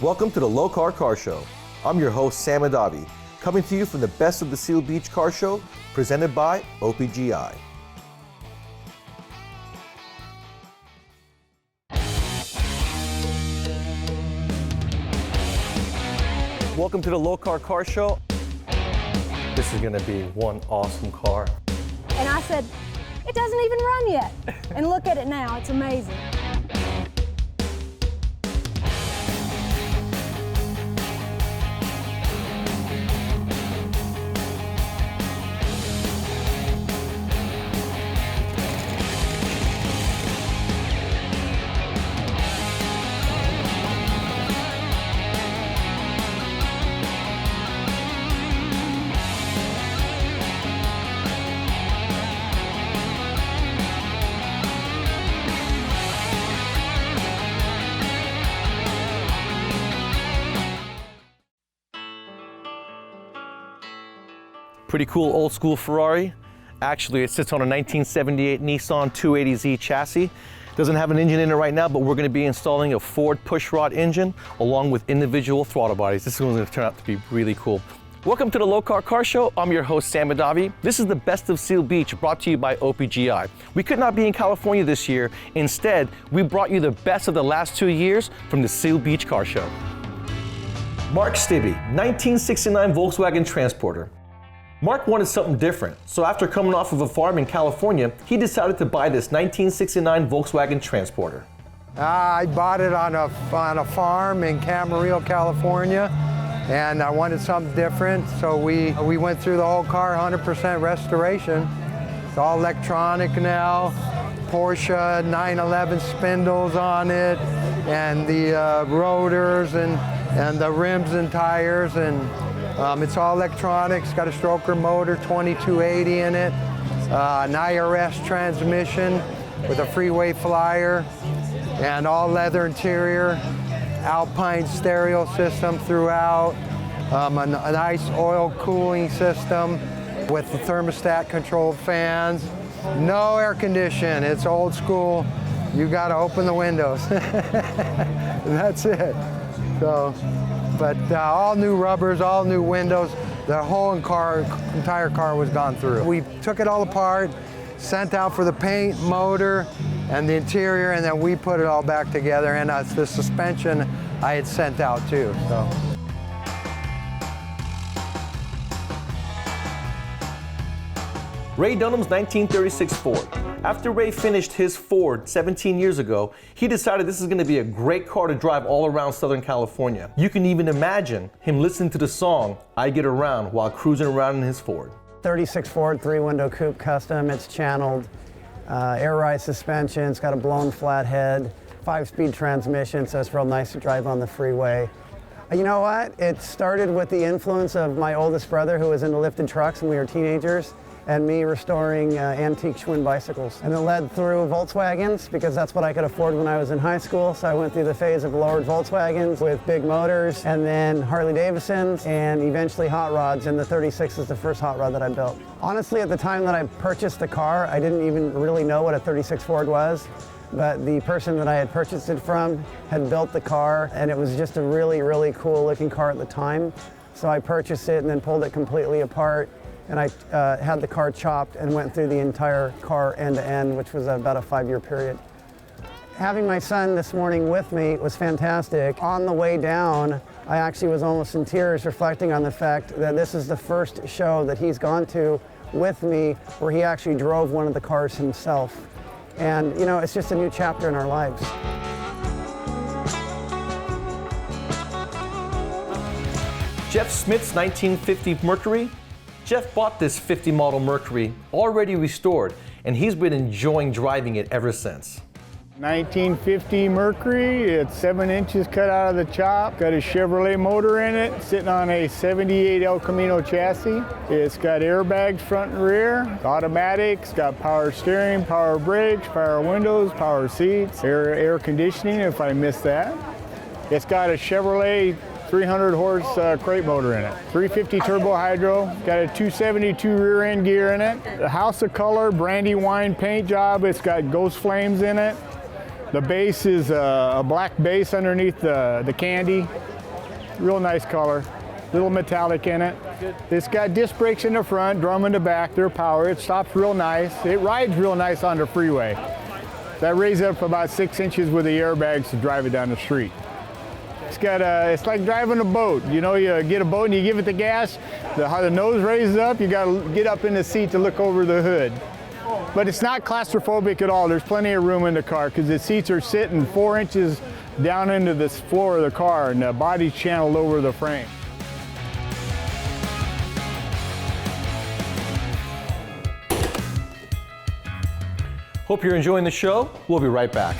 Welcome to the Lokar Car Show. I'm your host, Sam Adavi, coming to you from the best of the Seal Beach Car Show, presented by OPGI. Welcome to the Lokar Car Show. This is gonna be one awesome car. And I said, it doesn't even run yet. And look at it now, it's amazing. Pretty cool old school Ferrari. Actually, it sits on a 1978 Nissan 280Z chassis. Doesn't have an engine in it right now, but we're gonna be installing a Ford pushrod engine along with individual throttle bodies. This one's gonna turn out to be really cool. Welcome to the Lokar Car Show. I'm your host, Sam Adavi. This is the best of Seal Beach, brought to you by OPGI. We could not be in California this year. Instead, we brought you the best of the last 2 years from the Seal Beach Car Show. Mark Stibbe, 1969 Volkswagen Transporter. Mark wanted something different, so after coming off of a farm in California, he decided to buy this 1969 Volkswagen Transporter. I bought it on a farm in Camarillo, California, and I wanted something different, so we went through the whole car, 100% restoration. It's all electronic now, Porsche 911 spindles on it, and the rotors and the rims and tires, and it's all electronics, got a stroker motor, 2280 in it, an IRS transmission with a freeway flyer, and all leather interior, Alpine stereo system throughout, a nice oil cooling system with the thermostat controlled fans, no air condition, it's old school, you gotta open the windows, and that's it. So. But all new rubbers, all new windows, the whole entire car was gone through. We took it all apart, sent out for the paint, motor, and the interior, and then we put it all back together, and the suspension I had sent out too. So. Ray Dunham's 1936 Ford. After Ray finished his Ford 17 years ago, he decided this is going to be a great car to drive all around Southern California. You can even imagine him listening to the song, I Get Around, while cruising around in his Ford. 36 Ford, 3-window coupe custom, it's channeled, air ride suspension, it's got a blown flat head, 5-speed transmission, so it's real nice to drive on the freeway. You know what? It started with the influence of my oldest brother who was into lifted trucks when we were teenagers, and me restoring antique Schwinn bicycles. And it led through Volkswagens because that's what I could afford when I was in high school. So I went through the phase of lowered Volkswagens with big motors, and then Harley Davidsons, and eventually hot rods, and the 36 is the first hot rod that I built. Honestly, at the time that I purchased the car, I didn't even really know what a 36 Ford was, but the person that I had purchased it from had built the car, and it was just a really, really cool looking car at the time. So I purchased it and then pulled it completely apart, and I had the car chopped and went through the entire car end to end, which was about a 5-year period. Having my son this morning with me was fantastic. On the way down, I actually was almost in tears reflecting on the fact that this is the first show that he's gone to with me where he actually drove one of the cars himself. And you know, it's just a new chapter in our lives. Jeff Smith's 1950 Mercury. Jeff bought this 50 model Mercury, already restored, and he's been enjoying driving it ever since. 1950 Mercury, it's 7 inches cut out of the chop, got a Chevrolet motor in it, sitting on a 78 El Camino chassis. It's got airbags front and rear, automatic, it's got power steering, power brakes, power windows, power seats, air conditioning if I missed that. It's got a Chevrolet 300 horse crate motor in it. 350 turbo hydro, got a 272 rear end gear in it. A House of Color brandy wine paint job, it's got ghost flames in it. The base is a black base underneath the candy. Real nice color. Little metallic in it. It's got disc brakes in the front, drum in the back. They're power. It stops real nice. It rides real nice on the freeway. That raises up about 6 inches with the airbags to drive it down the street. It's like driving a boat. You know, you get a boat and you give it the gas, how the nose raises up, you gotta get up in the seat to look over the hood. But it's not claustrophobic at all. There's plenty of room in the car because the seats are sitting 4 inches down into the floor of the car and the body's channeled over the frame. Hope you're enjoying the show. We'll be right back.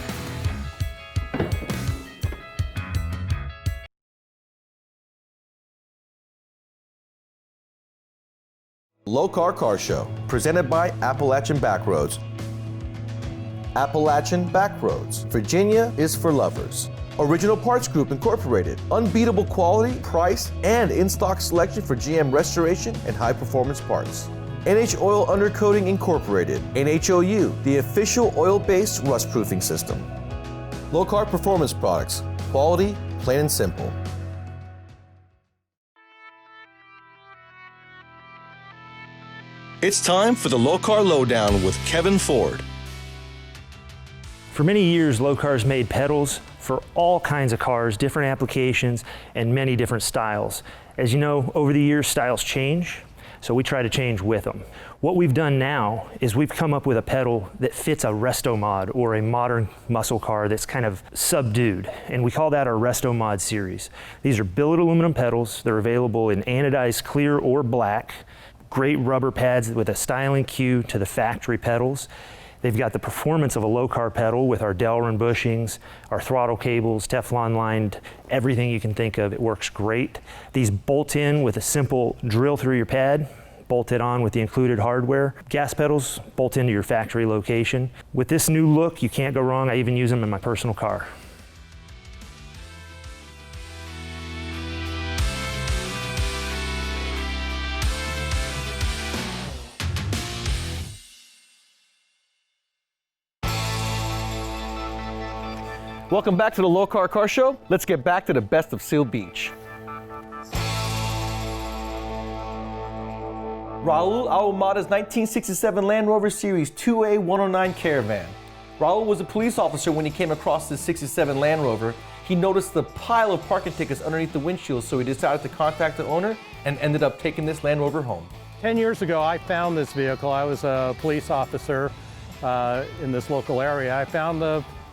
Lokar Car Show, presented by Appalachian Backroads. Appalachian Backroads, Virginia is for lovers. Original Parts Group Incorporated, unbeatable quality, price, and in-stock selection for GM restoration and high-performance parts. NH Oil Undercoating Incorporated, NHOU, the official oil-based rust-proofing system. LowCar Performance Products, quality, plain and simple. It's time for the LowCar Lowdown with Kevin Ford. For many years, LowCar's made pedals for all kinds of cars, different applications, and many different styles. As you know, over the years, styles change, so we try to change with them. What we've done now is we've come up with a pedal that fits a resto mod or a modern muscle car that's kind of subdued, and we call that our resto mod series. These are billet aluminum pedals. They're available in anodized clear or black. Great rubber pads with a styling cue to the factory pedals. They've got the performance of a LowCar pedal with our Delrin bushings, our throttle cables, Teflon lined, everything you can think of. It works great. These bolt in with a simple drill through your pad, bolt it on with the included hardware. Gas pedals bolt into your factory location. With this new look, you can't go wrong. I even use them in my personal car. Welcome back to the Lokar Car Show. Let's get back to the best of Seal Beach. Raul Ahumada's 1967 Land Rover Series 2A 109 Caravan. Raul was a police officer when he came across this 67 Land Rover. He noticed the pile of parking tickets underneath the windshield, so he decided to contact the owner and ended up taking this Land Rover home. 10 years ago, I found this vehicle. I was a police officer in this local area. I found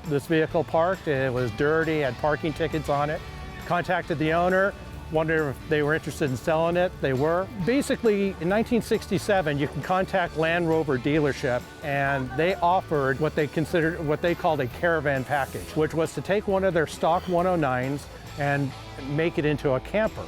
this vehicle parked. It was dirty, had parking tickets on it. Contacted the owner, wondered if they were interested in selling it. They were. Basically, in 1967, you can contact Land Rover dealership, and they offered what they called a caravan package, which was to take one of their stock 109s and make it into a camper.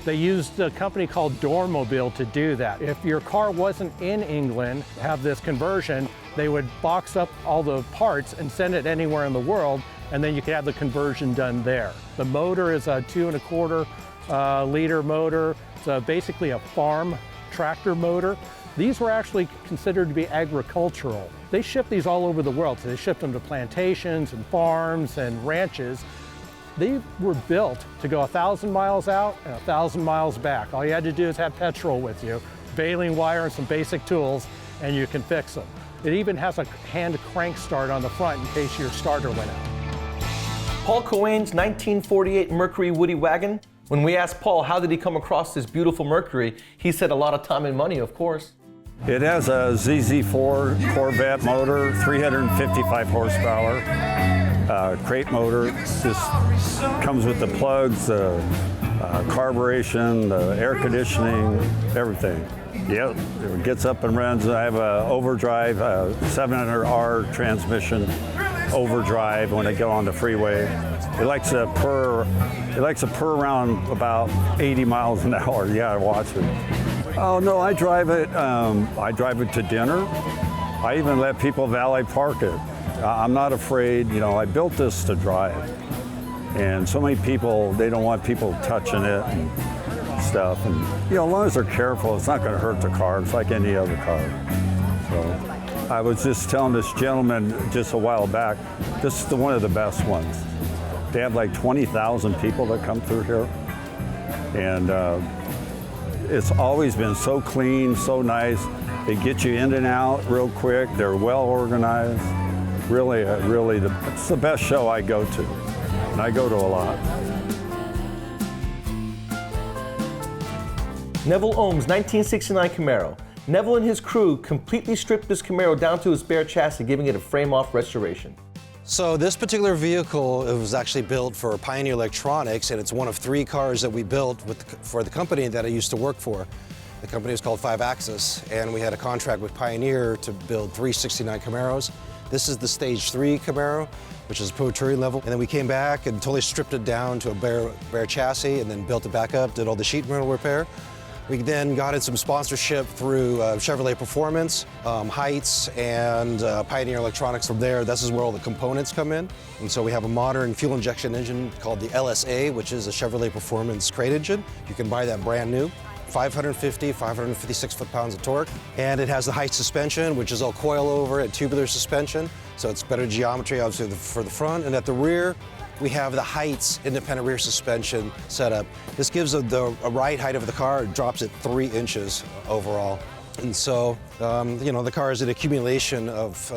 They used a company called Dormobile to do that. If your car wasn't in England, have this conversion, they would box up all the parts and send it anywhere in the world, and then you could have the conversion done there. The motor is a 2.25 liter motor. It's basically a farm tractor motor. These were actually considered to be agricultural. They shipped these all over the world. So they shipped them to plantations and farms and ranches. They were built to go 1,000 miles out and 1,000 miles back. All you had to do is have petrol with you, baling wire and some basic tools, and you can fix them. It even has a hand crank start on the front in case your starter went out. Paul Coane's 1948 Mercury Woody Wagon. When we asked Paul how did he come across this beautiful Mercury, he said a lot of time and money, of course. It has a ZZ4 Corvette motor, 355 horsepower, crate motor. This comes with the plugs, the carburation, the air conditioning, everything. Yep, it gets up and runs. I have a overdrive, 700R transmission overdrive when I go on the freeway. It likes to purr around about 80 miles an hour. You gotta watch it. Oh no, I drive it to dinner. I even let people valet park it. I'm not afraid, you know, I built this to drive. And so many people, they don't want people touching it and stuff. And you know, as long as they're careful, it's not gonna hurt the car. It's like any other car. So. I was just telling this gentleman just a while back, this is one of the best ones. They have like 20,000 people that come through here. And it's always been so clean, so nice. They get you in and out real quick. They're well organized. Really, it's the best show I go to. And I go to a lot. Neville Ohm's 1969 Camaro. Neville and his crew completely stripped this Camaro down to its bare chassis, giving it a frame-off restoration. So this particular vehicle, it was actually built for Pioneer Electronics, and it's one of 3 cars that we built for the company that I used to work for. The company was called 5 Axis, and we had a contract with Pioneer to build 3 69 Camaros. This is the Stage 3 Camaro, which is Pro Touring level. And then we came back and totally stripped it down to a bare chassis, and then built it back up, did all the sheet metal repair. We then got in some sponsorship through Chevrolet Performance, Heights, and Pioneer Electronics. From there, this is where all the components come in. And so we have a modern fuel injection engine called the LSA, which is a Chevrolet Performance crate engine. You can buy that brand new. 556 foot-pounds of torque. And it has the Heights suspension, which is all coil-over and tubular suspension. So it's better geometry, obviously, for the front. And at the rear, we have the Heights independent rear suspension setup. This gives the ride height of the car, it drops it 3 inches overall. And so, you know, the car is an accumulation of,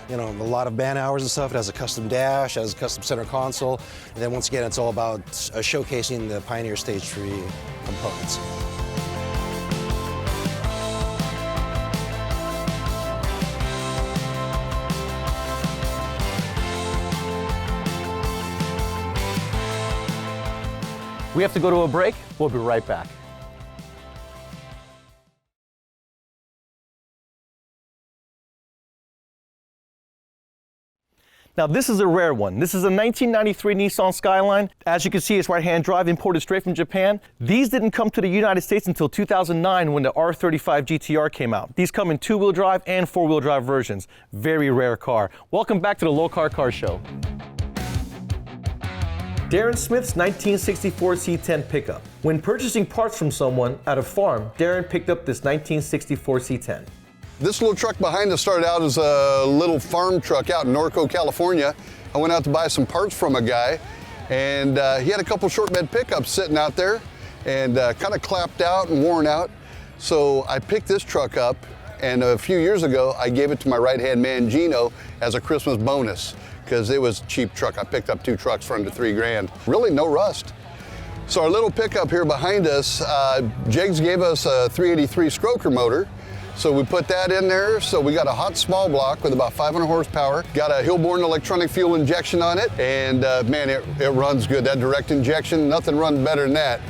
you know, a lot of man hours and stuff. It has a custom dash, it has a custom center console. And then once again, it's all about showcasing the Pioneer Stage 3 components. We have to go to a break. We'll be right back. Now this is a rare one. This is a 1993 Nissan Skyline. As you can see, it's right-hand drive, imported straight from Japan. These didn't come to the United States until 2009 when the R35 GTR came out. These come in 2-wheel drive and 4-wheel drive versions. Very rare car. Welcome back to the Lokar Car Show. Darren Smith's 1964 C10 pickup. When purchasing parts from someone at a farm, Darren picked up this 1964 C10. This little truck behind us started out as a little farm truck out in Norco, California. I went out to buy some parts from a guy, and he had a couple short bed pickups sitting out there and kind of clapped out and worn out. So I picked this truck up, and a few years ago, I gave it to my right-hand man, Gino, as a Christmas bonus, because it was a cheap truck. I picked up 2 trucks for under $3 grand. Really no rust. So our little pickup here behind us, Jegs gave us a 383 Stroker motor. So we put that in there. So we got a hot small block with about 500 horsepower, got a Hillborn electronic fuel injection on it, and man, it runs good. That direct injection, nothing runs better than that.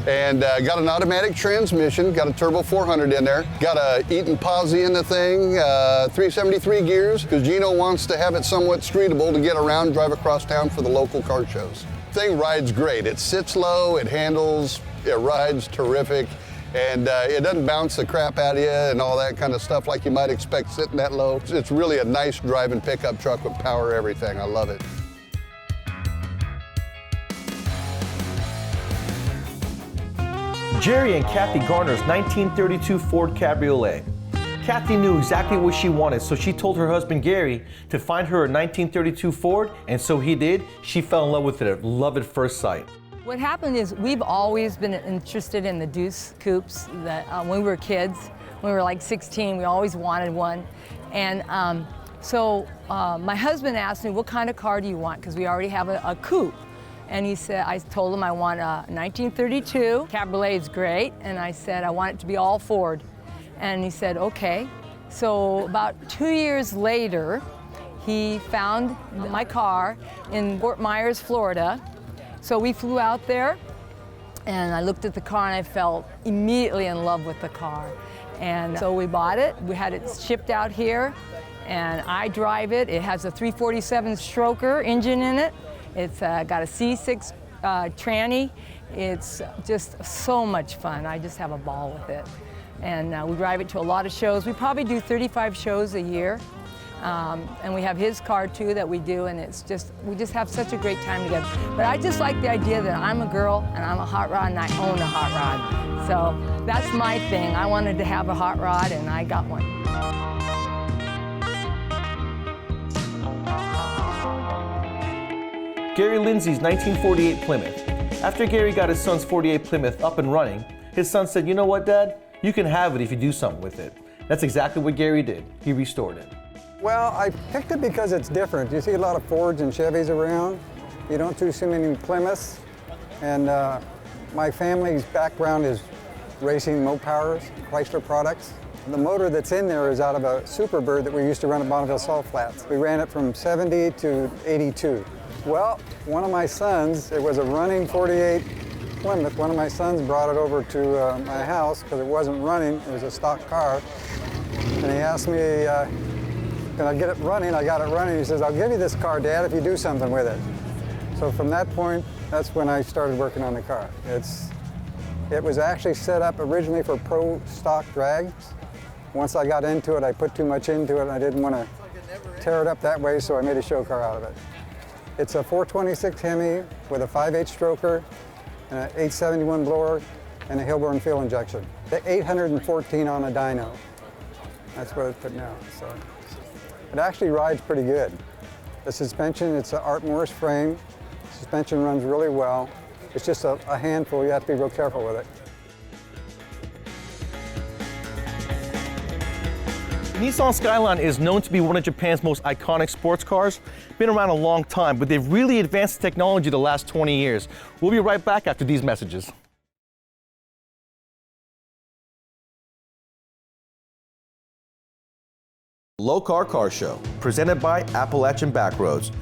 And got an automatic transmission, got a turbo 400 in there, got a Eaton posi in the thing, 373 gears, because Gino wants to have it somewhat streetable to get around, drive across town for the local car shows. Thing rides great. It sits low, it handles, it rides terrific, and it doesn't bounce the crap out of you and all that kind of stuff like you might expect sitting that low. It's really a nice driving pickup truck with power, everything. I love it. Jerry and Kathy Garner's 1932 Ford Cabriolet. Kathy knew exactly what she wanted, so she told her husband Gary to find her a 1932 Ford, and so he did. She fell in love with it at love at first sight. What happened is we've always been interested in the Deuce coupes. That when we were kids, when we were like 16, we always wanted one. And so my husband asked me, what kind of car do you want? Because we already have a coupe. And he said, I told him I want a 1932. Cabriolet is great. And I said, I want it to be all Ford. And he said, okay. So about 2 years later, he found my car in Fort Myers, Florida. So we flew out there, and I looked at the car, and I fell immediately in love with the car. And so we bought it. We had it shipped out here, and I drive it. It has a 347 Stroker engine in it. It's got a C6 tranny. It's just so much fun. I just have a ball with it. And we drive it to a lot of shows. We probably do 35 shows a year. And we have his car too that we do, and it's just, we just have such a great time together. But I just like the idea that I'm a girl and I'm a hot rod and I own a hot rod. So that's my thing. I wanted to have a hot rod and I got one. Gary Lindsay's 1948 Plymouth. After Gary got his son's 48 Plymouth up and running, his son said, "You know what, Dad? You can have it if you do something with it." That's exactly what Gary did. He restored it. Well, I picked it because it's different. You see a lot of Fords and Chevys around. You don't see many Plymouths. And my family's background is racing Mopowers, Chrysler products. The motor that's in there is out of a Superbird that we used to run at Bonneville Salt Flats. We ran it from 70 to 82. Well, one of my sons, it was a running 48 Plymouth. One of my sons brought it over to my house because it wasn't running. It was a stock car. And he asked me, can I get it running? I got it running. He says, "I'll give you this car, Dad, if you do something with it." So from that point, that's when I started working on the car. It was actually set up originally for pro stock drags. Once I got into it, I put too much into it and I didn't want to tear it up that way, so I made a show car out of it. It's a 426 Hemi with a 5/8 stroker and an 871 blower and a Hilborn fuel injection. The 814 on a dyno. That's what it's putting out. So it actually rides pretty good. The suspension, it's an Art Morris frame. Suspension runs really well. It's just a handful. You have to be real careful with it. Nissan Skyline is known to be one of Japan's most iconic sports cars. Been around a long time, but they've really advanced technology the last 20 years. We'll be right back after these messages. Lokar Car Show, presented by Appalachian Backroads.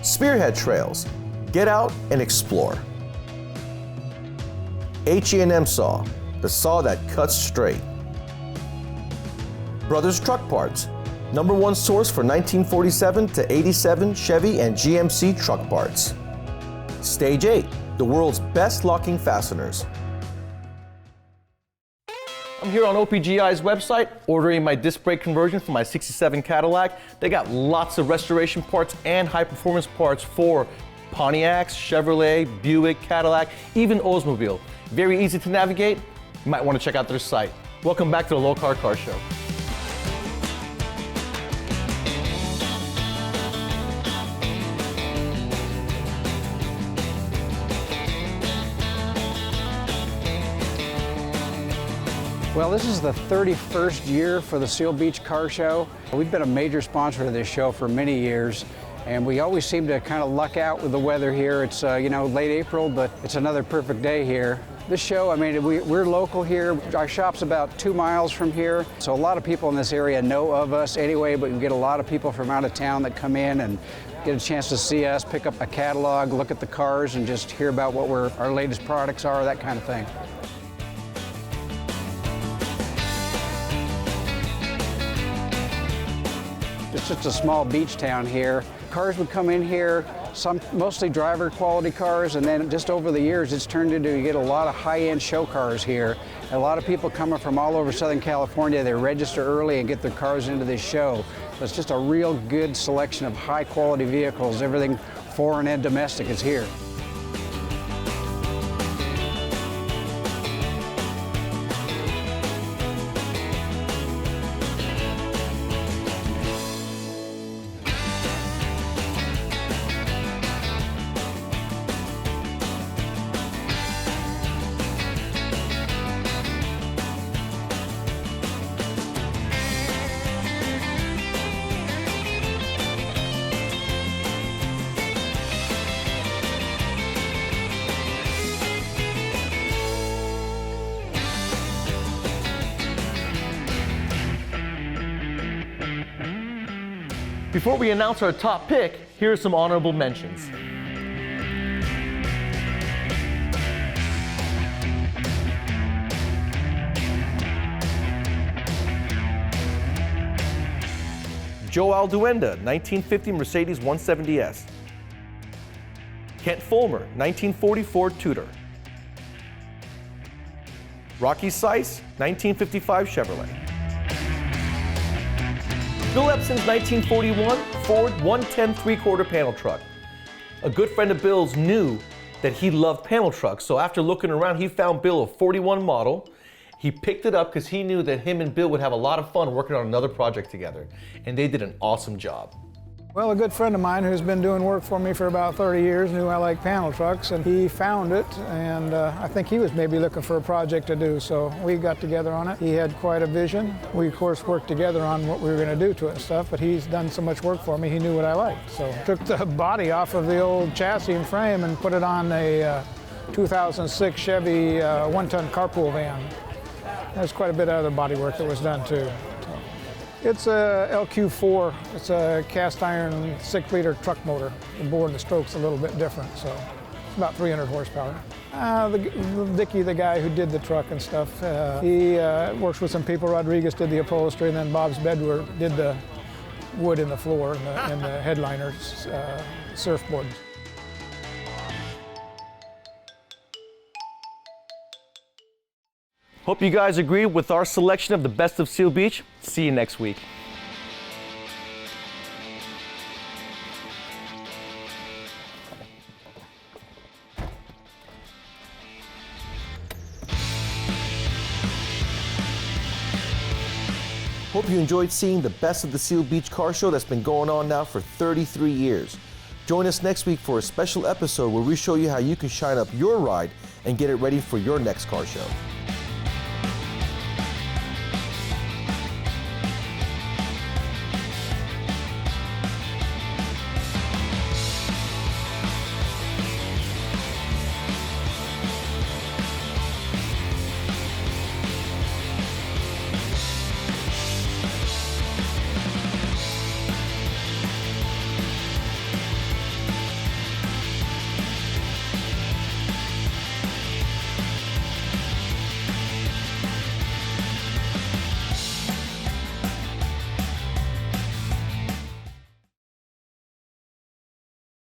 Spearhead Trails, get out and explore. H&M Saw, the saw that cuts straight. Brothers Truck Parts, #1 source for 1947 to 87 Chevy and GMC truck parts. Stage 8, the world's best locking fasteners. I'm here on OPGI's website ordering my disc brake conversion for my 67 Cadillac. They got lots of restoration parts and high performance parts for Pontiacs, Chevrolet, Buick, Cadillac, even Oldsmobile. Very easy to navigate. You might want to check out their site. Welcome back to the Lokar Car Show. Well, this is the 31st year for the Seal Beach Car Show. We've been a major sponsor of this show for many years, and we always seem to kind of luck out with the weather here. It's, late April, but it's another perfect day here. This show, I mean, we're local here. Our shop's about 2 miles from here, so a lot of people in this area know of us anyway, but we get a lot of people from out of town that come in and get a chance to see us, pick up a catalog, look at the cars, and just hear about what our latest products are, that kind of thing. It's just a small beach town here. Cars would come in here, mostly driver quality cars, and then just over the years it's turned into, you get a lot of high-end show cars here. And a lot of people coming from all over Southern California, they register early and get their cars into this show. So it's just a real good selection of high quality vehicles. Everything foreign and domestic is here. Before we announce our top pick, here are some honorable mentions. Joe Alduenda, 1950 Mercedes 170S. Kent Fulmer, 1944 Tudor. Rocky Seiss, 1955 Chevrolet. Bill Epson's 1941 Ford 110 3/4 panel truck. A good friend of Bill's knew that he loved panel trucks, so after looking around, he found Bill a 41 model. He picked it up because he knew that him and Bill would have a lot of fun working on another project together, and they did an awesome job. Well, a good friend of mine who's been doing work for me for about 30 years knew I like panel trucks, and he found it, and I think he was maybe looking for a project to do, so we got together on it. He had quite a vision. We, of course, worked together on what we were going to do to it and stuff, but he's done so much work for me, he knew what I liked. So took the body off of the old chassis and frame and put it on a 2006 Chevy one-ton carpool van. There's quite a bit of other body work that was done, too. It's a LQ4. It's a cast iron 6-liter truck motor. The bore and the stroke's a little bit different, so it's about 300 horsepower. Dickie, the guy who did the truck and stuff, he works with some people. Rodriguez did the upholstery, and then Bob's Bedward did the wood in the floor and the headliners, surfboard. Hope you guys agree with our selection of the best of Seal Beach. See you next week. Hope you enjoyed seeing the best of the Seal Beach Car Show that's been going on now for 33 years. Join us next week for a special episode where we show you how you can shine up your ride and get it ready for your next car show.